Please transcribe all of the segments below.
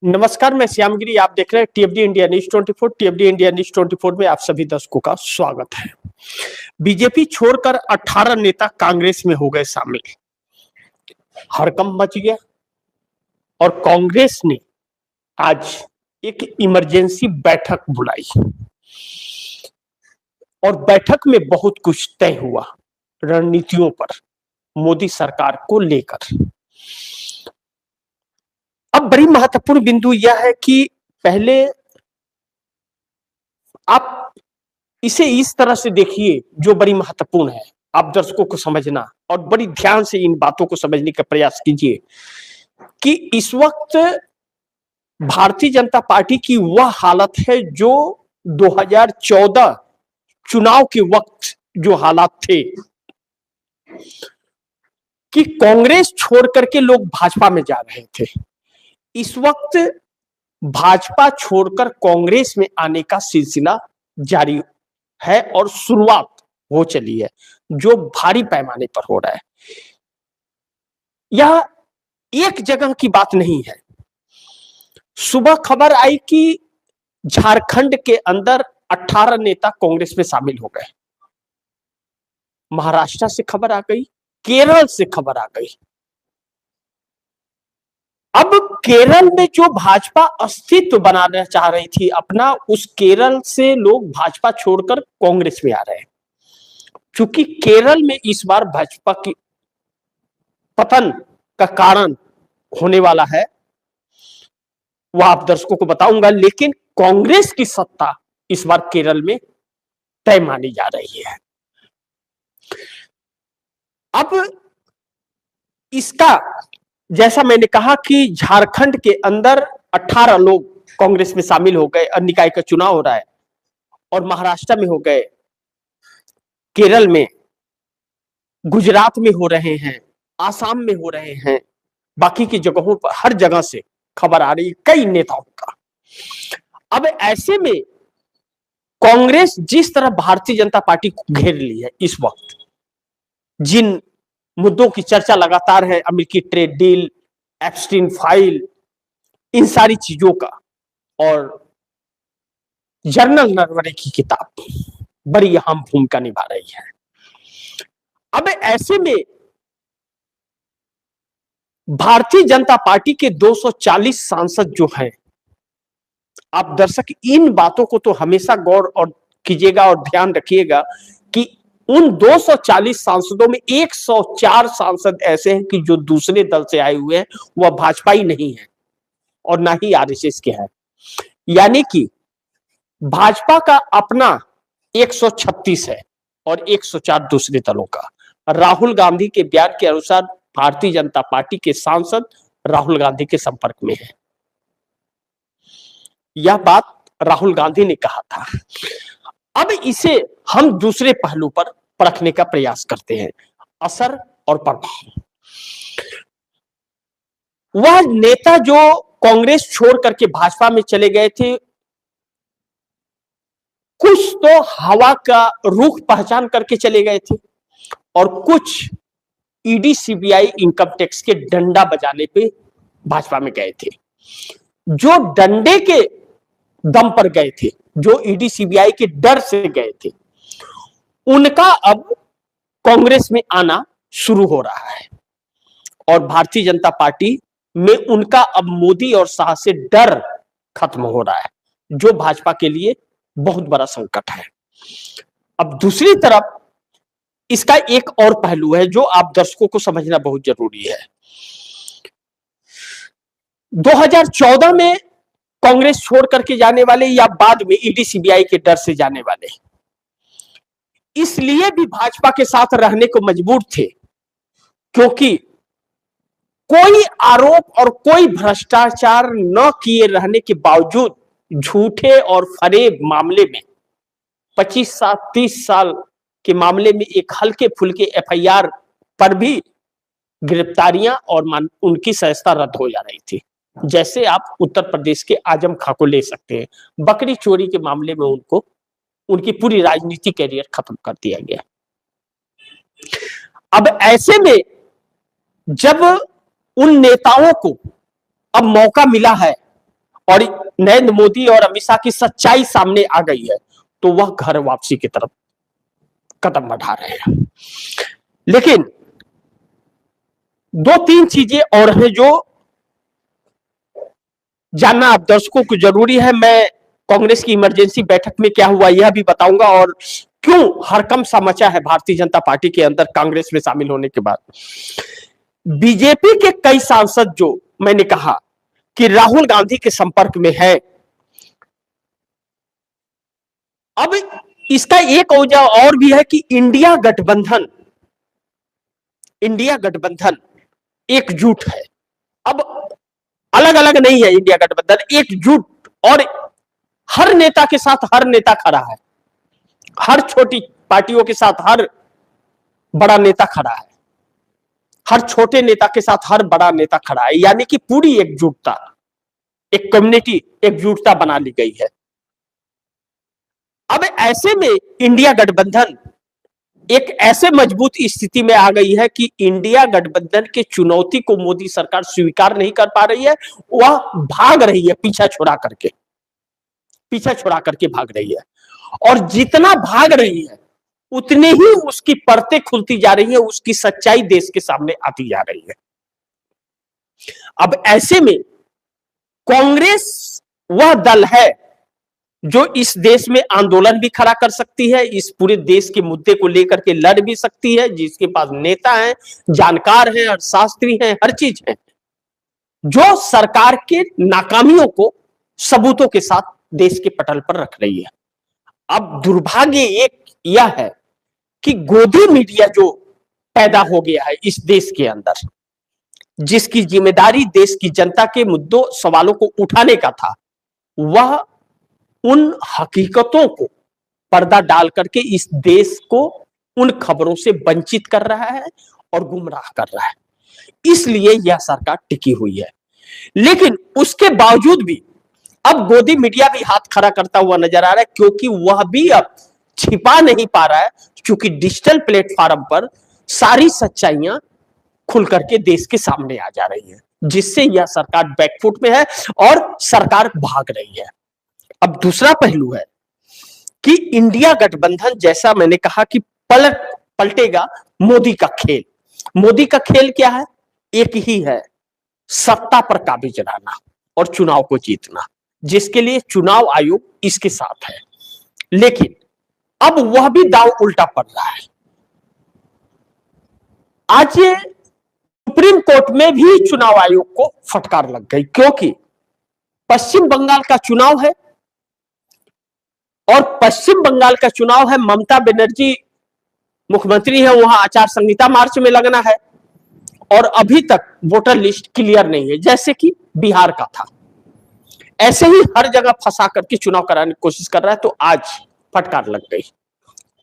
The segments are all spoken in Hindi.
नमस्कार, मैं श्यामगिरी। आप देख रहे हैं टीएफडी इंडिया न्यूज 24। टीएफडी इंडिया न्यूज 24 में आप सभी दर्शकों का स्वागत है। बीजेपी छोड़कर 18 नेता कांग्रेस में हो गए शामिल। हड़कंप मच गया और कांग्रेस ने आज एक इमरजेंसी बैठक बुलाई और बैठक में बहुत कुछ तय हुआ रणनीतियों पर, मोदी सरकार को लेकर। अब बड़ी महत्वपूर्ण बिंदु यह है कि पहले आप इसे इस तरह से देखिए जो बड़ी महत्वपूर्ण है, आप दर्शकों को समझना और बड़ी ध्यान से इन बातों को समझने का प्रयास कीजिए कि इस वक्त भारतीय जनता पार्टी की वह हालत है जो 2014 चुनाव के वक्त जो हालात थे कि कांग्रेस छोड़ करके लोग भाजपा में जा रहे थे। इस वक्त भाजपा छोड़कर कांग्रेस में आने का सिलसिला जारी है और शुरुआत हो चली है, जो भारी पैमाने पर हो रहा है। यह एक जगह की बात नहीं है। सुबह खबर आई कि झारखंड के अंदर 18 नेता कांग्रेस में शामिल हो गए। महाराष्ट्र से खबर आ गई, केरल से खबर आ गई। अब केरल में जो भाजपा अस्तित्व बनाना चाह रही थी अपना, उस केरल से लोग भाजपा छोड़कर कांग्रेस में आ रहे हैं। क्योंकि केरल में इस बार भाजपा की पतन का कारण होने वाला है, वह आप दर्शकों को बताऊंगा, लेकिन कांग्रेस की सत्ता इस बार केरल में तय मानी जा रही है। अब इसका जैसा मैंने कहा कि झारखंड के अंदर 18 लोग कांग्रेस में शामिल हो गए और निकाय का चुनाव हो रहा है, और महाराष्ट्र में हो गए, केरल में, गुजरात में हो रहे हैं, आसाम में हो रहे हैं, बाकी की जगहों पर हर जगह से खबर आ रही है कई नेताओं का। अब ऐसे में कांग्रेस जिस तरह भारतीय जनता पार्टी को घेर ली है इस वक्त, जिन मुद्दों की चर्चा लगातार है, अमेरिकी ट्रेड डील, एप्स्टीन फाइल, इन सारी चीजों का, और जनरल नरवणे की किताब बड़ी अहम भूमिका निभा रही है। अब ऐसे में भारतीय जनता पार्टी के 240 सांसद जो हैं, आप दर्शक इन बातों को तो हमेशा गौर और कीजिएगा और ध्यान रखिएगा कि उन 240 सांसदों में 104 सांसद ऐसे हैं कि जो दूसरे दल से आए हुए हैं, वह भाजपा ही नहीं है और ना ही आरएसएस के हैं। यानी कि भाजपा का अपना 136 है और 104 दूसरे दलों का। राहुल गांधी के बयान के अनुसार भारतीय जनता पार्टी के सांसद राहुल गांधी के संपर्क में है। यह बात राहुल गांधी ने कहा था। अब इसे हम दूसरे पहलू पर परखने का प्रयास करते हैं, असर और प्रभाव। वह नेता जो कांग्रेस छोड़ करके भाजपा में चले गए थे, कुछ तो हवा का रुख पहचान करके चले गए थे और कुछ ईडी सीबीआई इनकम टैक्स के डंडा बजाने पे भाजपा में गए थे। जो डंडे के दम पर गए थे, जो ईडी सीबीआई के डर से गए थे, उनका अब कांग्रेस में आना शुरू हो रहा है और भारतीय जनता पार्टी में उनका अब मोदी और शाह से डर खत्म हो रहा है, जो भाजपा के लिए बहुत बड़ा संकट है। अब दूसरी तरफ इसका एक और पहलू है जो आप दर्शकों को समझना बहुत जरूरी है। 2014 में कांग्रेस छोड़ करके जाने वाले या बाद में ईडी सीबीआई के डर से जाने वाले इसलिए भी भाजपा के साथ रहने को मजबूर थे क्योंकि कोई आरोप और कोई भ्रष्टाचार न किए रहने के बावजूद झूठे और फरेब मामले में 25-30 साल के मामले में एक हल्के फुल्के एफआईआर पर भी गिरफ्तारियां और उनकी सजा रद्द हो जा रही थी। जैसे आप उत्तर प्रदेश के आजम खां को ले सकते हैं, बकरी चोरी के मामले में उनको उनकी पूरी राजनीतिक कैरियर खत्म कर दिया गया। अब ऐसे में जब उन नेताओं को अब मौका मिला है और नरेंद्र मोदी और अमित शाह की सच्चाई सामने आ गई है, तो वह घर वापसी की तरफ कदम बढ़ा रहे हैं। लेकिन दो तीन चीजें और हैं जो जानना आप दर्शकों को जरूरी है। मैं कांग्रेस की इमरजेंसी बैठक में क्या हुआ यह भी बताऊंगा, और क्यों हड़कंप सा मचा है भारतीय जनता पार्टी के अंदर कांग्रेस में शामिल होने के बाद। बीजेपी के कई सांसद जो मैंने कहा कि राहुल गांधी के संपर्क में है, अब इसका एक वजह और भी है कि इंडिया गठबंधन एकजुट है। अब अलग अलग नहीं है इंडिया गठबंधन, एकजुट, और हर नेता के साथ हर नेता खड़ा है, हर छोटी पार्टियों के साथ हर बड़ा नेता खड़ा है, हर छोटे नेता के साथ हर बड़ा नेता खड़ा है, यानी कि पूरी एकजुटता, एक कम्युनिटी एकजुटता बना ली गई है। अब ऐसे में इंडिया गठबंधन एक ऐसे मजबूत स्थिति में आ गई है कि इंडिया गठबंधन के चुनौती को मोदी सरकार स्वीकार नहीं कर पा रही है, वह भाग रही है, पीछा छुड़ा करके भाग रही है, और जितना भाग रही है उतने ही उसकी परतें खुलती जा रही है, उसकी सच्चाई देश के सामने आती जा रही है। अब ऐसे में कांग्रेस वह दल है जो इस देश में आंदोलन भी खड़ा कर सकती है, इस पूरे देश के मुद्दे को लेकर के लड़ भी सकती है, जिसके पास नेता हैं, जानकार हैं, अर्थशास्त्री हैं, हर चीज है, जो सरकार के नाकामियों को सबूतों के साथ देश के पटल पर रख रही है। अब दुर्भाग्य एक यह है कि गोदी मीडिया जो पैदा हो गया है इस देश के अंदर, जिसकी जिम्मेदारी देश की जनता के मुद्दों सवालों को उठाने का था, वह उन हकीकतों को पर्दा डाल करके इस देश को उन खबरों से वंचित कर रहा है और गुमराह कर रहा है। इसलिए यह सरकार टिकी हुई है। लेकिन उसके बावजूद भी अब गोदी मीडिया भी हाथ खड़ा करता हुआ नजर आ रहा है, क्योंकि वह भी अब छिपा नहीं पा रहा है, क्योंकि डिजिटल प्लेटफॉर्म पर सारी सच्चाइयां खुल करके देश के सामने आ जा रही है, जिससे यह सरकार बैकफुट में है और सरकार भाग रही है। अब दूसरा पहलू है कि इंडिया गठबंधन, जैसा मैंने कहा कि पलटेगा मोदी का खेल। मोदी का खेल क्या है? एक ही है, सत्ता पर काबिज रहना और चुनाव को जीतना, जिसके लिए चुनाव आयोग इसके साथ है। लेकिन अब वह भी दांव उल्टा पड़ रहा है। आज ये सुप्रीम कोर्ट में भी चुनाव आयोग को फटकार लग गई, क्योंकि पश्चिम बंगाल का चुनाव है, और पश्चिम बंगाल का चुनाव है, ममता बनर्जी मुख्यमंत्री है, वहां आचार संहिता मार्च में लगना है, और अभी तक वोटर लिस्ट क्लियर नहीं है, जैसे कि बिहार का था। ऐसे ही हर जगह फंसा करके चुनाव कराने की कोशिश कर रहा है। तो आज फटकार लग गई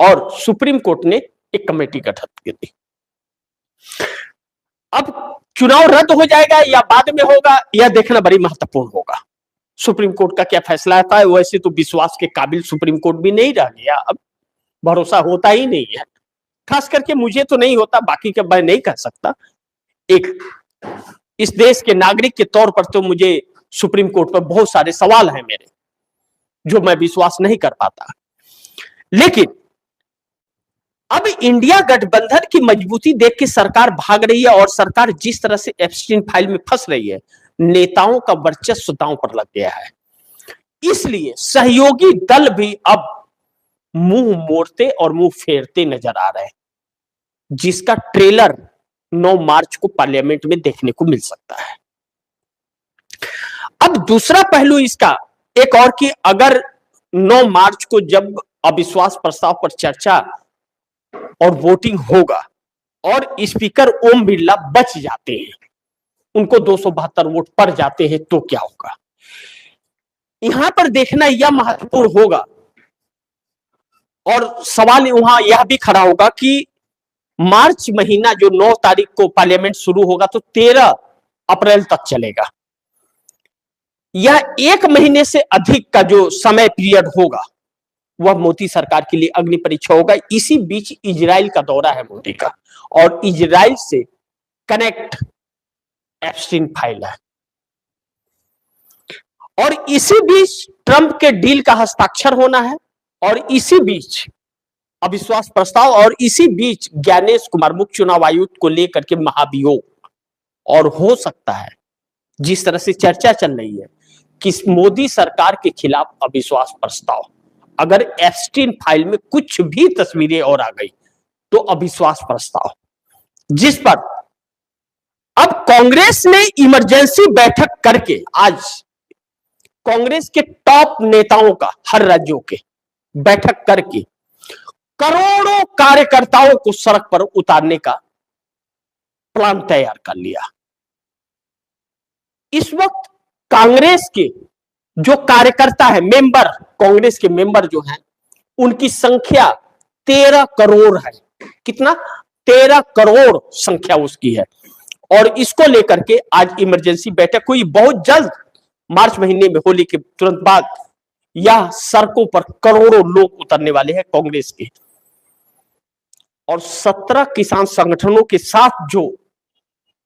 और सुप्रीम कोर्ट ने एक कमेटी गठित की थी। अब चुनाव रद्द हो जाएगा या बाद में होगा, यह देखना बड़ी महत्वपूर्ण होगा। सुप्रीम कोर्ट का क्या फैसला आता है। वैसे तो विश्वास के काबिल सुप्रीम कोर्ट भी नहीं रह गया, अब भरोसा होता ही नहीं है, खास करके मुझे तो नहीं होता, बाकी का मैं नहीं कह सकता। एक इस देश के नागरिक के तौर पर तो मुझे सुप्रीम कोर्ट पर बहुत सारे सवाल हैं मेरे, जो मैं विश्वास नहीं कर पाता। लेकिन अब इंडिया गठबंधन की मजबूती देख के सरकार भाग रही है, और सरकार जिस तरह से एप्स्टीन फाइल में फंस रही है, नेताओं का वर्चस्व दांव पर लग गया है। इसलिए सहयोगी दल भी अब मुंह मोड़ते और मुंह फेरते नजर आ रहे हैं, जिसका ट्रेलर 9 मार्च को पार्लियामेंट में देखने को मिल सकता है। अब दूसरा पहलू इसका एक और कि अगर 9 मार्च को जब अविश्वास प्रस्ताव पर चर्चा और वोटिंग होगा और स्पीकर ओम बिरला बच जाते हैं, उनको 272 वोट पड़ जाते हैं, तो क्या होगा। यहां पर देखना यह महत्वपूर्ण होगा, और सवाल वहां यह भी खड़ा होगा कि मार्च महीना जो 9 तारीख को पार्लियामेंट शुरू होगा तो 13 अप्रैल तक चलेगा। यह 1 महीने से अधिक का जो समय पीरियड होगा, वह मोदी सरकार के लिए अग्नि परीक्षा होगा। इसी बीच इजराइल का दौरा है मोदी का, और इजराइल से कनेक्ट एप्स्टीन फाइल है, और इसी बीच ट्रंप के डील का हस्ताक्षर होना है, और इसी बीच अविश्वास प्रस्ताव, और इसी बीच ज्ञानेश कुमार मुख्य चुनाव आयुक्त को लेकर के महाभियोग। और हो सकता है जिस तरह से चर्चा चल रही है कि मोदी सरकार के खिलाफ अविश्वास प्रस्ताव, अगर एप्स्टीन फाइल में कुछ भी तस्वीरें और आ गई तो अविश्वास प्रस्ताव, जिस पर अब कांग्रेस ने इमरजेंसी बैठक करके आज कांग्रेस के टॉप नेताओं का, हर राज्यों के, बैठक करके करोड़ों कार्यकर्ताओं को सड़क पर उतारने का प्लान तैयार कर लिया। इस वक्त कांग्रेस के जो कार्यकर्ता है, मेंबर, कांग्रेस के मेंबर जो हैं, उनकी संख्या 13 करोड़ है। कितना? 13 करोड़ संख्या उसकी है। और इसको लेकर के आज इमरजेंसी बैठक हुई। बहुत जल्द मार्च महीने में, होली के तुरंत बाद, यह सड़कों पर करोड़ों लोग उतरने वाले हैं कांग्रेस के। और 17 किसान संगठनों के साथ जो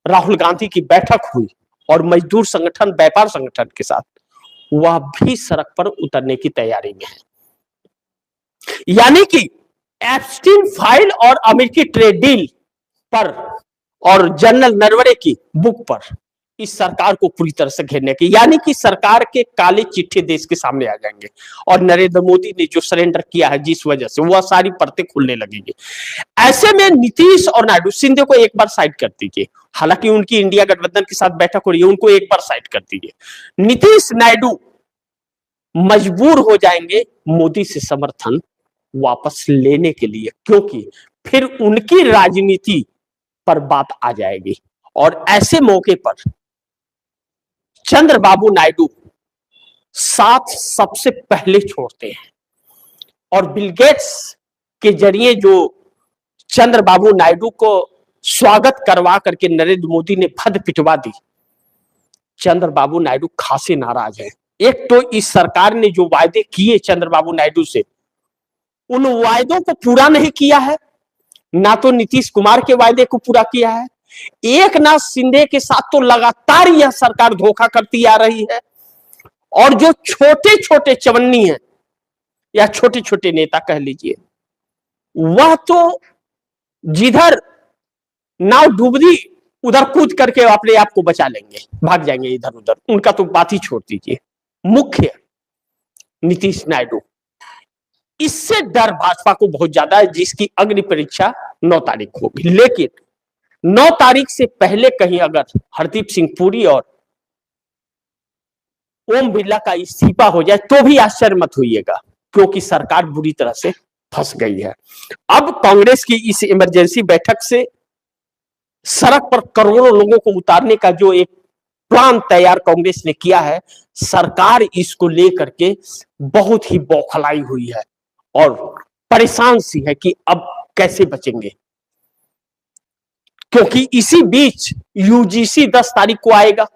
राहुल गांधी की बैठक हुई, और मजदूर संगठन, व्यापार संगठन के साथ, वह भी सड़क पर उतरने की तैयारी में है। यानी कि एप्स्टीन फाइल और अमेरिकी ट्रेड डील पर और जनरल नरवणे की बुक पर इस सरकार को पूरी तरह से घेरने की, यानी कि सरकार के काले चिट्ठे देश के सामने आ जाएंगे। और नरेंद्र मोदी ने जो सरेंडर किया है, जिस वजह से, वह सारी परतें खुलने लगेंगी। ऐसे में नीतीश और नायडू, शिंदे को एक बार साइड कर दीजिए, हालांकि उनकी इंडिया गठबंधन के साथ बैठक हो रही है, उनको एक बार साइड कर दीजिए। नीतीश, नायडू मजबूर हो जाएंगे मोदी से समर्थन वापस लेने के लिए, क्योंकि फिर उनकी राजनीति पर बात आ जाएगी। और ऐसे मौके पर चंद्रबाबू नायडू साथ सबसे पहले छोड़ते हैं। और बिल गेट्स के जरिए जो चंद्रबाबू नायडू को स्वागत करवा करके नरेंद्र मोदी ने फद पिटवा दी, चंद्रबाबू नायडू खासे नाराज हैं। एक तो इस सरकार ने जो वायदे किए चंद्रबाबू नायडू से, उन वायदों को पूरा नहीं किया है, ना तो नीतीश कुमार के वायदे को पूरा किया है, एकनाथ शिंदे के साथ तो लगातार यह सरकार धोखा करती आ रही है। और जो छोटे छोटे चवन्नी हैं, या छोटे छोटे नेता कह लीजिए, वह तो जिधर नाव डूब रही उधर कूद करके अपने आप को बचा लेंगे, भाग जाएंगे इधर उधर, उनका तो बात ही छोड़ दीजिए। मुख्य नीतीश नायडू, इससे डर भाजपा को बहुत ज्यादा है, जिसकी अग्नि परीक्षा 9 तारीख होगी। लेकिन 9 तारीख से पहले कहीं अगर हरदीप सिंह पुरी और ओम बिरला का इस्तीफा हो जाए तो भी आश्चर्य मत होइएगा, क्योंकि सरकार बुरी तरह से फंस गई है। अब कांग्रेस की इस इमरजेंसी बैठक से सड़क पर करोड़ों लोगों को उतारने का जो एक प्लान तैयार कांग्रेस ने किया है, सरकार इसको लेकर के बहुत ही बौखलाई हुई है और परेशान सी है कि अब कैसे बचेंगे। क्योंकि इसी बीच यूजीसी 10 तारीख को आएगा,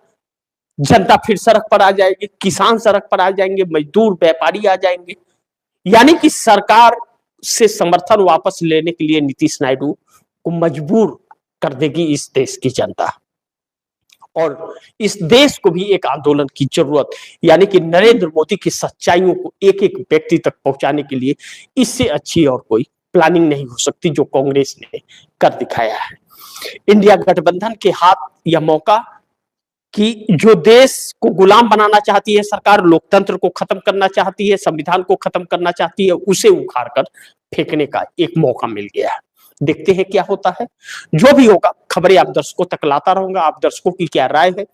जनता फिर सड़क पर आ जाएगी, किसान सड़क पर आ जाएंगे, मजदूर, व्यापारी आ जाएंगे। यानी कि सरकार से समर्थन वापस लेने के लिए नीतीश नायडू को मजबूर कर देगी इस देश की जनता। और इस देश को भी एक आंदोलन की जरूरत, यानी कि नरेंद्र मोदी की सच्चाइयों को एक एक व्यक्ति तक पहुंचाने के लिए इससे अच्छी और कोई प्लानिंग नहीं हो सकती जो कांग्रेस ने कर दिखाया है। इंडिया गठबंधन के हाथ यह मौका कि जो देश को गुलाम बनाना चाहती है सरकार, लोकतंत्र को खत्म करना चाहती है, संविधान को खत्म करना चाहती है, उसे उखाड़ कर फेंकने का एक मौका मिल गया है। देखते हैं क्या होता है। जो भी होगा, खबरें आप दर्शकों तक लाता रहूंगा। आप दर्शकों की क्या राय है,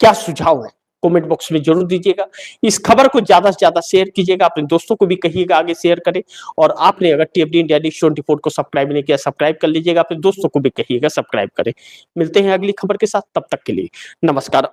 क्या सुझाव है, कमेंट बॉक्स में जरूर दीजिएगा। इस खबर को ज्यादा से ज्यादा शेयर कीजिएगा, अपने दोस्तों को भी कहिएगा आगे शेयर करें। और आपने अगर टीएफडी इंडिया न्यूज़ 24 को सब्सक्राइब नहीं किया, सब्सक्राइब कर लीजिएगा, अपने दोस्तों को भी कहिएगा सब्सक्राइब करें। मिलते हैं अगली खबर के साथ, तब तक के लिए नमस्कार।